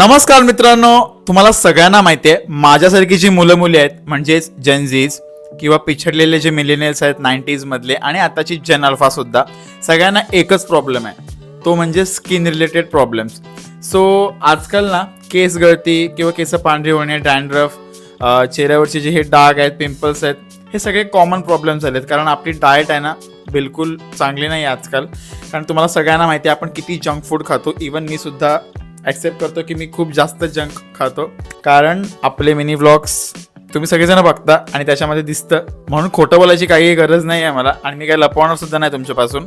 नमस्कार मित्रांनो, तुम्हाला सगळ्यांना माहिती आहे माझ्यासारखी जी मुलं मुली आहेत म्हणजेच जेनझीज किंवा पिछडलेले जे मिलेनियल्स आहेत 90s मधले आणि आताची जेन अल्फा सुद्धा सगळ्यांना एकच प्रॉब्लेम आहे, तो म्हणजे स्किन रिलेटेड प्रॉब्लेम्स. सो आजकाल ना केस गळती किंवा केस पांढरी होणे, डॅन्ड्रफ, चेहऱ्यावरचे जे हे डाग आहेत, पिंपल्स आहेत, हे सगळे कॉमन प्रॉब्लेम झालेत. कारण आपली डाएट आहे ना बिलकुल चांगली नाही आजकाल. कारण तुम्हाला सगळ्यांना माहिती आहे आपण किती जंक फूड खातो. इवन मी सुद्धा ॲक्सेप्ट करतो की मी खूप जास्त जंक खातो. कारण आपले मिनी व्लॉग्स तुम्ही सगळेजण बघता आणि त्याच्यामध्ये दिसतं, म्हणून खोटं बोलायची काही गरज नाही आहे मला. आणि मी काही लपवणार सुद्धा नाही तुमच्यापासून.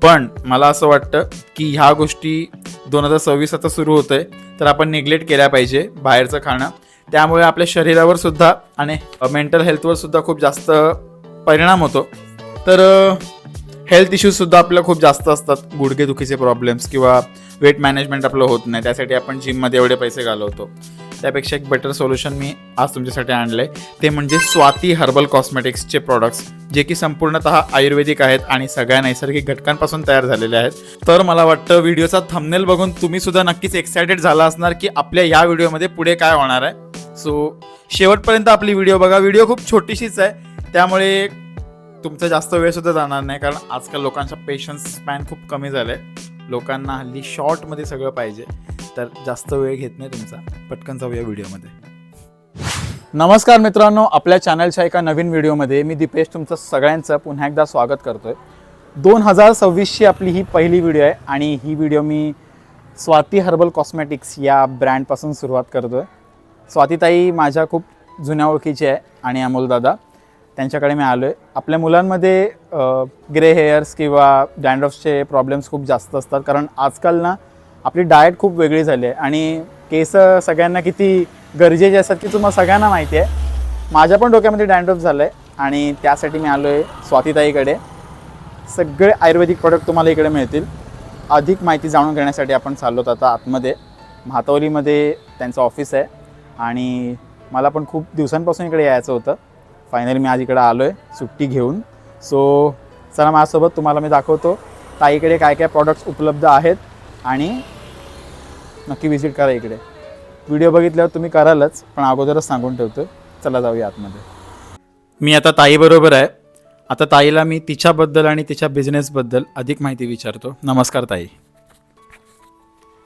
पण मला असं वाटतं की ह्या गोष्टी 2026 आता सुरू होतं आहे, तर आपण निग्लेक्ट केल्या पाहिजे बाहेरचं खाणं. त्यामुळे आपल्या शरीरावर सुद्धा आणि मेंटल हेल्थवर सुद्धा खूप जास्त परिणाम होतो. तर हेल्थ इश्यूजसुद्धा आपल्याला खूप जास्त असतात. गुडघेदुखीचे प्रॉब्लेम्स किंवा वेट मॅनेजमेंट आपलं होत नाही, त्यासाठी आपण जिममध्ये एवढे पैसे घालवतो. त्यापेक्षा एक बेटर सोल्युशन मी आज तुमच्यासाठी आणलं आहे, ते म्हणजे स्वाती हर्बल कॉस्मेटिक्सचे प्रॉडक्ट्स, जे की संपूर्णतः आयुर्वेदिक आहेत आणि सगळ्या नैसर्गिक घटकांपासून तयार झालेले आहेत. तर मला वाटतं व्हिडिओचा थंबनेल बघून तुम्ही सुद्धा नक्कीच एक्सायटेड झाला असणार की आपल्या या व्हिडिओमध्ये पुढे काय होणार आहे. सो शेवटपर्यंत आपली व्हिडिओ बघा. व्हिडिओ खूप छोटीशीच आहे, त्यामुळे तुमचा जास्त वेळ सुद्धा जाणार नाही. कारण आजकाल लोकांचा पेशन्स स्पॅन खूप कमी झाला आहे. लोकांना हल्ली शॉर्टमध्ये सगळं पाहिजे, तर जास्त वेळ घेत नाही तुमचा. पटकन जाऊया व्हिडिओमध्ये. नमस्कार मित्रांनो, आपल्या चॅनलच्या एका नवीन व्हिडिओमध्ये मी दीपेश तुमचं सगळ्यांचं पुन्हा एकदा स्वागत करतोय. 2026ची आपली ही पहिली व्हिडिओ आहे आणि ही व्हिडिओ मी स्वाती हर्बल कॉस्मेटिक्स या ब्रँडपासून सुरुवात करतोय. स्वातीताई माझ्या खूप जुन्या ओळखीची आहे आणि अमोलदादा, त्यांच्याकडे मी आलो आहे. आपल्या मुलांमध्ये ग्रे हेअर्स किंवा डॅन्ड्रफचे प्रॉब्लेम्स खूप जास्त असतात. कारण आजकाल ना आपली डाएट खूप वेगळी झाली आहे आणि केस सगळ्यांना किती गरजेचे असतात की तुम्हाला सगळ्यांना माहिती आहे. माझ्या पण डोक्यामध्ये डॅन्ड्रफ झालं आहे आणि त्यासाठी मी आलो आहे स्वातीताईकडे. सगळे आयुर्वेदिक प्रोडक्ट तुम्हाला इकडे मिळतील. अधिक माहिती जाणून घेण्यासाठी आपण चाललो आहोत आता आतमध्ये. म्हातवलीमध्ये त्यांचं ऑफिस आहे आणि मला पण खूप दिवसांपासून इकडे यायचं होतं. फायनली मी आज इकडे आलो आहे सुट्टी घेऊन. सो चला माझ्यासोबत, तुम्हाला मी दाखवतो ताईकडे काय काय प्रॉडक्ट्स उपलब्ध आहेत आणि नक्की विजिट करा इकडे. व्हिडिओ बघितल्यावर तुम्ही करालच, पण अगोदरच सांगून ठेवतो. चला जाऊया आतमध्ये. मी आता ताईबरोबर आहे. आता ताईला मी तिच्याबद्दल आणि तिच्या बिझनेसबद्दल अधिक माहिती विचारतो. नमस्कार ताई.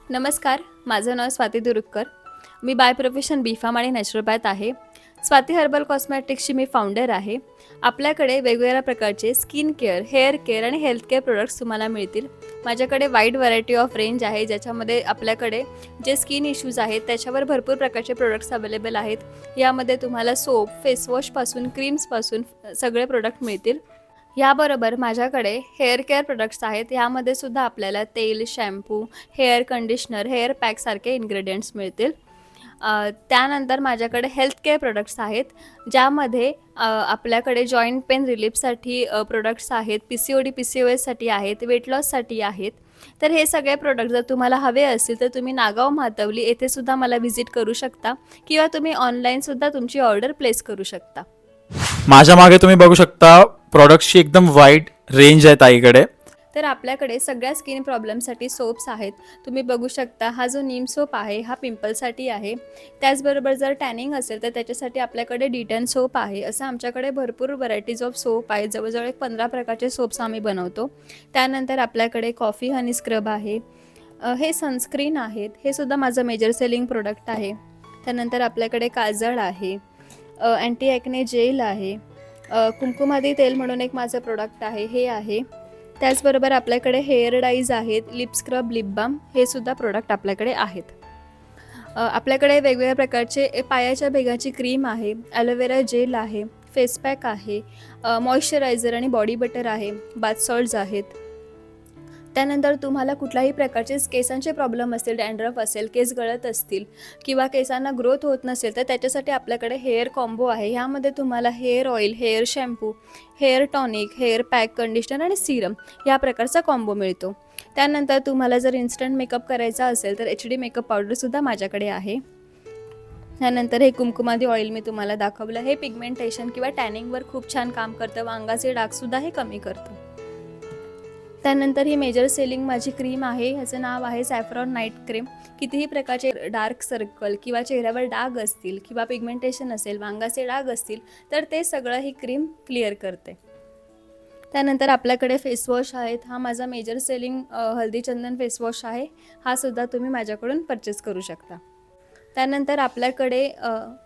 नमस्कार, माझं नाव स्वाती दुरुक्कर. मी बाय प्रोफेशन बीफार्म आणि नॅचरोपॅथ आहे. स्वाती हर्बल कॉस्मॅटिक्सची मी फाउंडर आहे. आपल्याकडे वेगवेगळ्या प्रकारचे स्किन केअर, हेअर केअर आणि हेल्थ केअर प्रोडक्ट्स तुम्हाला मिळतील. माझ्याकडे वाईड व्हरायटी ऑफ रेंज आहे, ज्याच्यामध्ये आपल्याकडे जे स्किन इश्यूज आहेत त्याच्यावर भरपूर प्रकारचे प्रोडक्ट्स अवेलेबल आहेत. यामध्ये तुम्हाला सोप, फेसवॉशपासून क्रीम्सपासून सगळे प्रोडक्ट मिळतील. याबरोबर माझ्याकडे हेअर केअर प्रोडक्ट्स आहेत. यामध्ये सुद्धा आपल्याला तेल, शॅम्पू, हेअर कंडिशनर, हेअर पॅकसारखे इन्ग्रेडियंट्स मिळतील. त्यानंतर माझ्याकडे हेल्थ केअर प्रोडक्ट्स आहेत, ज्यामध्ये आपल्याकडे जॉईंट पेन रिलीफसाठी प्रोडक्ट्स आहेत, PCOD PCOSसाठी आहेत, वेट लॉससाठी आहेत. तर हे सगळे प्रोडक्ट जर तुम्हाला हवे असतील तर तुम्ही नागाव म्हातवली येथे सुद्धा मला व्हिजिट करू शकता किंवा तुम्ही ऑनलाईनसुद्धा तुमची ऑर्डर प्लेस करू शकता. माझ्या मागे तुम्ही बघू शकता प्रॉडक्ट्सची एकदम वाईड रेंज आहे ताईकडे. तर आपल्याकडे सगळ्या स्किन प्रॉब्लेमसाठी सोप्स आहेत. तुम्ही बघू शकता, हा जो नीम सोप आहे हा पिंपलसाठी आहे. त्याचबरोबर जर टॅनिंग असेल तर त्याच्यासाठी आपल्याकडे D10 सोप आहे. असं आमच्याकडे भरपूर व्हरायटीज ऑफ सोप आहेत. जवळजवळ 15 प्रकारचे सोप्स आम्ही बनवतो. त्यानंतर आपल्याकडे कॉफी हनी स्क्रब आहे. हे सनस्क्रीन आहेत, हे सुद्धा माझं मेजर सेलिंग प्रोडक्ट आहे. त्यानंतर आपल्याकडे काजळ आहे, अँटी ॲक्ने जेल आहे, कुमकुमादी तेल म्हणून एक माझं प्रोडक्ट आहे, हे आहे. त्याचबरोबर आपल्याकडे हेअर डाईज आहेत, लिप स्क्रब, लिप बाम, हे सुद्धा प्रोडक्ट आपल्याकडे आहेत. आपल्याकडे वेगवेगळ्या प्रकारचे पायाच्या भेगाची क्रीम आहे, ॲलोवेरा जेल आहे, फेस पॅक आहे, मॉइश्चरायझर आणि बॉडी बटर आहे, बाथ सॉल्ट्स आहेत. त्यानंतर तुम्हाला कुठल्याही प्रकारचे केसांचे प्रॉब्लेम असतील, डॅन्ड्रफ असेल, केस गळत असतील किंवा केसांना ग्रोथ होत नसेल तर त्याच्यासाठी आपल्याकडे हेअर कॉम्बो आहे. ह्यामध्ये तुम्हाला hair oil, hair shampoo, hair tonic, hair pack, conditioner आणि सिरम या प्रकारचा कॉम्बो मिळतो. त्यानंतर तुम्हाला जर इन्स्टंट मेकअप करायचा असेल तर HD मेकअप पावडरसुद्धा माझ्याकडे आहे. त्यानंतर हे कुमकुमादी ऑइल मी तुम्हाला दाखवलं. हे पिगमेंटेशन किंवा टॅनिंगवर खूप छान काम करतं. वांगाचे डागसुद्धा हे कमी करतं. त्यानंतर ही मेजर सेलिंग माझी क्रीम आहे, ह्याचं नाव आहे सॅफ्रॉन नाईट क्रीम. कितीही प्रकारचे डार्क सर्कल किंवा चेहऱ्यावर डाग असतील किंवा पिगमेंटेशन असेल, वांगाचे डाग असतील, तर ते सगळं ही क्रीम क्लिअर करते. त्यानंतर आपल्याकडे फेसवॉश आहेत. हा माझा मेजर सेलिंग हल्दी चंदन फेसवॉश आहे. हा सुद्धा तुम्ही माझ्याकडून परचेस करू शकता. त्यानंतर आपल्याकडे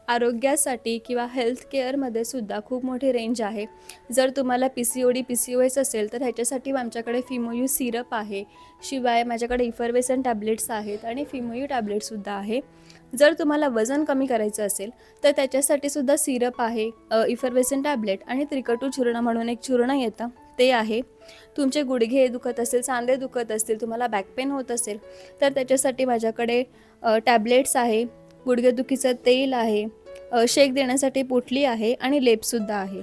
आरोग्यासाठी किंवा हेल्थ केअरमध्ये सुद्धा खूप मोठी रेंज आहे. जर तुम्हाला PCOD PCOS असेल तर ह्याच्यासाठी आमच्याकडे फिमोयू सिरप आहे. शिवाय माझ्याकडे इफर्वेसन टॅब्लेट्स आहेत आणि फिमोयू टॅब्लेटसुद्धा आहे. जर तुम्हाला वजन कमी करायचं असेल तर त्याच्यासाठी सुद्धा सिरप आहे, इफर्वेसन टॅब्लेट आणि त्रिकटू चूर्ण म्हणून एक चूर्ण येतं ते आहे. तुमचे गुडघे दुखत असेल, सांधे दुखत असतील, तुम्हाला बॅक पेन होत असेल तर त्याच्यासाठी माझ्याकडे टॅब्लेट्स आहे, गुडघेदुखीचं तेल आहे, शेक देण्यासाठी पोटली आहे आणि लेपसुद्धा आहे.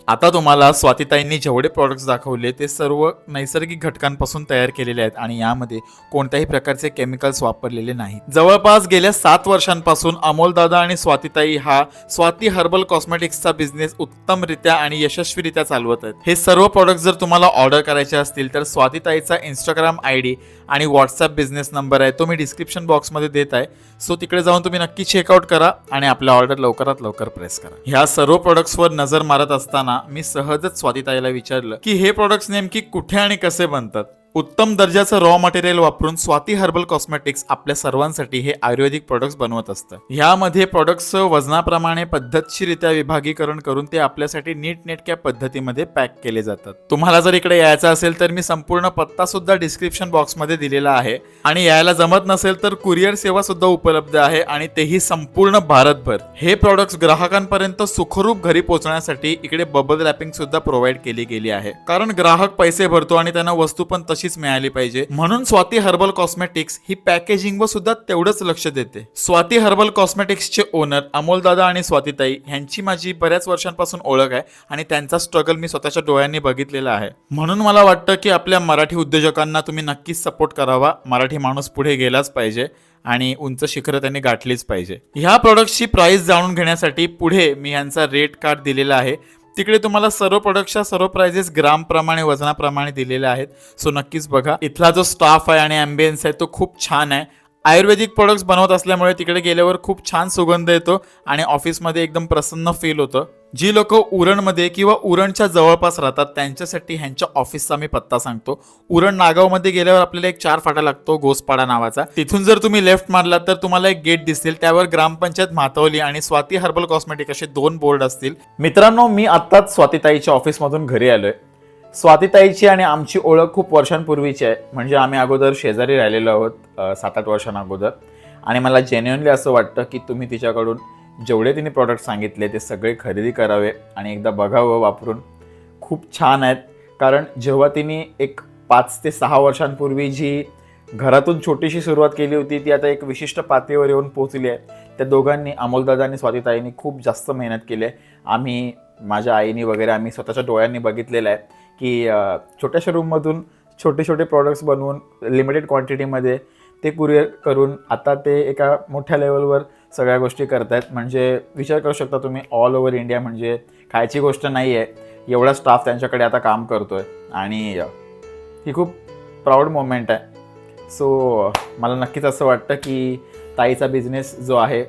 आता तुम्हाला स्वातीताईंनी जेवढे प्रॉडक्ट्स दाखवले ते सर्व नैसर्गिक घटकांपासून तयार केलेले आहेत आणि यामध्ये कोणत्याही प्रकारचे केमिकल्स वापरलेले नाहीत. जवळपास गेल्या 7 वर्षांपासून अमोलदादा आणि स्वातीताई हा स्वाती हर्बल कॉस्मेटिक्सचा बिझनेस उत्तमरित्या आणि यशस्वीरित्या चालवत आहेत. हे सर्व प्रॉडक्ट्स जर तुम्हाला ऑर्डर करायचे असतील तर स्वातीताईचा इंस्टाग्राम ID आणि व्हॉट्सअप बिझनेस नंबर आहे, तो मी डिस्क्रिप्शन बॉक्समध्ये देत आहे. सो तिकडे जाऊन तुम्ही नक्की चेकआउट करा आणि आपला ऑर्डर लवकरात लवकर प्रेस करा. ह्या सर्व प्रोडक्ट्सवर नजर मारत असताना मी सहजच स्वातीताईला विचारलं की हे प्रोडक्ट्स नेमकी कुठे आणि कसे बनतात. उत्तम दर्जाचं रॉ मटेरियल वापरून स्वाती हर्बल कॉस्मेटिक्स आपल्या सर्वांसाठी हे आयुर्वेदिक प्रोडक्ट्स बनवत असतं. ह्यामध्ये प्रोडक्ट्सचं वजनाप्रमाणे पद्धतशीररित्या विभागीकरण करून ते आपल्यासाठी नीटनेटक्या पद्धतीमध्ये पॅक केले जातात. तुम्हाला जर इकडे यायचं असेल तर मी संपूर्ण पत्ता सुद्धा डिस्क्रिप्शन बॉक्समध्ये दिलेला आहे आणि यायला जमत नसेल तर कुरिअर सेवा सुद्धा उपलब्ध आहे आणि तेही संपूर्ण भारतभर. हे प्रोडक्ट्स ग्राहकांपर्यंत सुखरूप घरी पोहोचण्यासाठी इकडे बबल रॅपिंग सुद्धा प्रोव्हाइड केली गेली आहे, कारण ग्राहक पैसे भरतो आणि त्यांना वस्तू पण तशीच मिळाली पाहिजे. म्हणून स्वाती हर्बल कॉस्मेटिक्स ही पॅकेजिंग वर सुद्धा तेवढंच लक्ष देते. स्वाती हर्बल कॉस्मेटिक्सचे ओनर अमोलदादा आणि स्वातीताई ह्यांची माझी बऱ्याच वर्षांपासून ओळख आहे आणि त्यांचा स्ट्रगल मी स्वतःच्या डोळ्यांनी बघितलेला आहे. म्हणून मला वाटतं की आपल्या मराठी उद्योजकांना तुम्ही नक्कीच सपोर्ट करावा. मराठी माणूस पुढे गेलाच पाहिजे आणि उंच शिखरं त्यांनी गाठलीच पाहिजे. ह्या प्रोडक्टची प्राइस जाणून घेण्यासाठी पुढे मी यांचा रेट कार्ड दिलेला आहे. तिकडे तुम्हाला सर्व प्रोडक्टच्या सर्व प्राइजेस ग्रामप्रमाणे वजनाप्रमाणे दिलेल्या आहेत. सो नक्कीच बघा. इथला जो स्टाफ आहे आणि ॲम्बियन्स आहे तो खूप छान आहे. आयुर्वेदिक प्रोडक्ट्स बनवत असल्यामुळे तिकडे गेल्यावर खूप छान सुगंध येतो आणि ऑफिसमध्ये एकदम प्रसन्न फील होतं. जी लोक उरणमध्ये किंवा उरणच्या जवळपास राहतात त्यांच्यासाठी ह्यांच्या ऑफिसचा मी पत्ता सांगतो. उरण नागावमध्ये गेल्यावर आपल्याला एक 4 फाटा लागतो, गोसपाडा नावाचा. तिथून जर तुम्ही लेफ्ट मारलात तर तुम्हाला एक गेट दिसेल, त्यावर ग्रामपंचायत म्हातवली आणि स्वाती हर्बल कॉस्मेटिक असे 2 बोर्ड असतील. मित्रांनो, मी आत्ताच स्वातीताईच्या ऑफिसमधून घरी आलोय. स्वातीताईची आणि आमची ओळख खूप वर्षांपूर्वीची आहे. म्हणजे आम्ही अगोदर शेजारी राहिलेलो आहोत 7-8 वर्षांअगोदर. आणि मला जेन्युअनली असं वाटतं की तुम्ही तिच्याकडून जेवढे तिने प्रॉडक्ट सांगितले ते सगळे खरेदी करावे आणि एकदा बघावं वापरून. खूप छान आहेत. कारण जेव्हा तिने एक 5 ते 6 वर्षांपूर्वी जी घरातून छोटीशी सुरुवात केली होती ती आता एक विशिष्ट पातळीवर येऊन पोहोचली आहे. त्या दोघांनी, अमोलदादा आणि स्वातीताईंनी खूप जास्त मेहनत केली आहे. आम्ही, माझ्या आईनी वगैरे आम्ही स्वतःच्या डोळ्यांनी बघितलेलं आहे की छोट्याशा रूममधून छोटे छोटे प्रॉडक्ट्स बनवून लिमिटेड क्वांटिटीमध्ये ते कुरिअर करून आता ते एका मोठ्या लेवलवर सगळ्या गोष्टी करतायत. म्हणजे विचार करू शकता तुम्ही, ऑल ओव्हर इंडिया. म्हणजे खायची गोष्ट नाही आहे, एवढा स्टाफ त्यांच्याकडे आता काम करतोय आणि ही खूप प्राऊड मोमेंट आहे. सो मला नक्कीच असं वाटतं की ताईचा बिझनेस जो आहे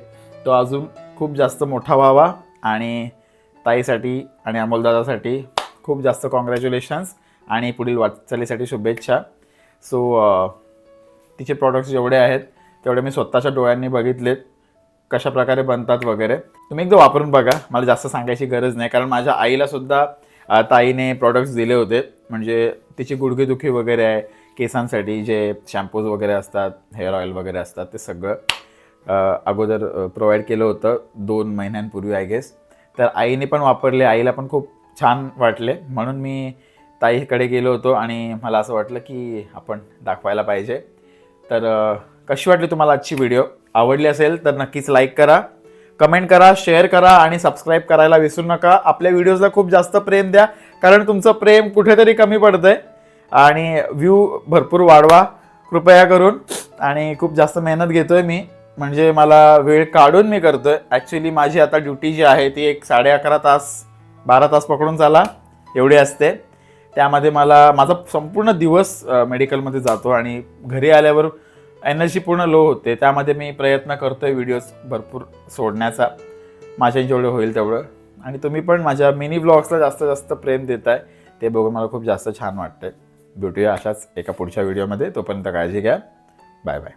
तो अजून खूप जास्त मोठा व्हावा आणि ताईसाठी आणि अमोलदादासाठी खूप जास्त कॉंग्रॅच्युलेशन्स आणि पुढील वाटचालीसाठी शुभेच्छा. सो तिचे प्रॉडक्ट्स जेवढे आहेत तेवढे मी स्वतःच्या डोळ्यांनी बघितलेत, कशा प्रकारे बनतात वगैरे. तुम्ही एकदा वापरून बघा, मला जास्त सांगायची गरज नाही. कारण माझ्या आईला सुद्धा ताईने प्रॉडक्ट्स दिले होते. म्हणजे तिची गुडघेदुखी वगैरे आहे, केसांसाठी जे शॅम्पूज वगैरे असतात, हेअर ऑइल वगैरे असतात, ते सगळं अगोदर प्रोव्हाइड केलं होतं 2 महिन्यांपूर्वी आय गेस. तर आईने पण वापरले, आईला पण खूप छान वाटले. म्हणून मी ताईकडे गेलो होतो आणि मला असं वाटलं की आपण दाखवायला पाहिजे. तर कशी वाटली तुम्हाला आजची व्हिडिओ? आवडली असेल तर नक्कीच लाईक करा, कमेंट करा, शेअर करा आणि सबस्क्राईब करायला विसरू नका. आपल्या व्हिडिओजला खूप जास्त प्रेम द्या, कारण तुमचं प्रेम कुठेतरी कमी पडतंय. आणि व्ह्यू भरपूर वाढवा कृपया करून. आणि खूप जास्त मेहनत घेतोय मी, म्हणजे मला वेळ काढून मी करतोय. ॲक्च्युली माझी आता ड्युटी जी आहे ती एक 11.5 तास 12 तास पकडून चाला एवढी असते. त्यामध्ये माझा संपूर्ण दिवस मेडिकलमध्ये जातो आणि घरी आल्यावर एनर्जी पूर्ण लो होते. त्यामध्ये मी प्रयत्न करतोय व्हिडिओज भरपूर सोडण्याचा, माझ्या जेवढं होईल तेवढं. आणि तुम्ही पण माझ्या मिनी व्लॉग्सला जास्तीत जास्त प्रेम देताय, ते बघून मला खूप जास्त छान वाटतंय. भेटूया अशाच एका पुढच्या व्हिडिओमध्ये. तोपर्यंत काळजी घ्या. Bye bye.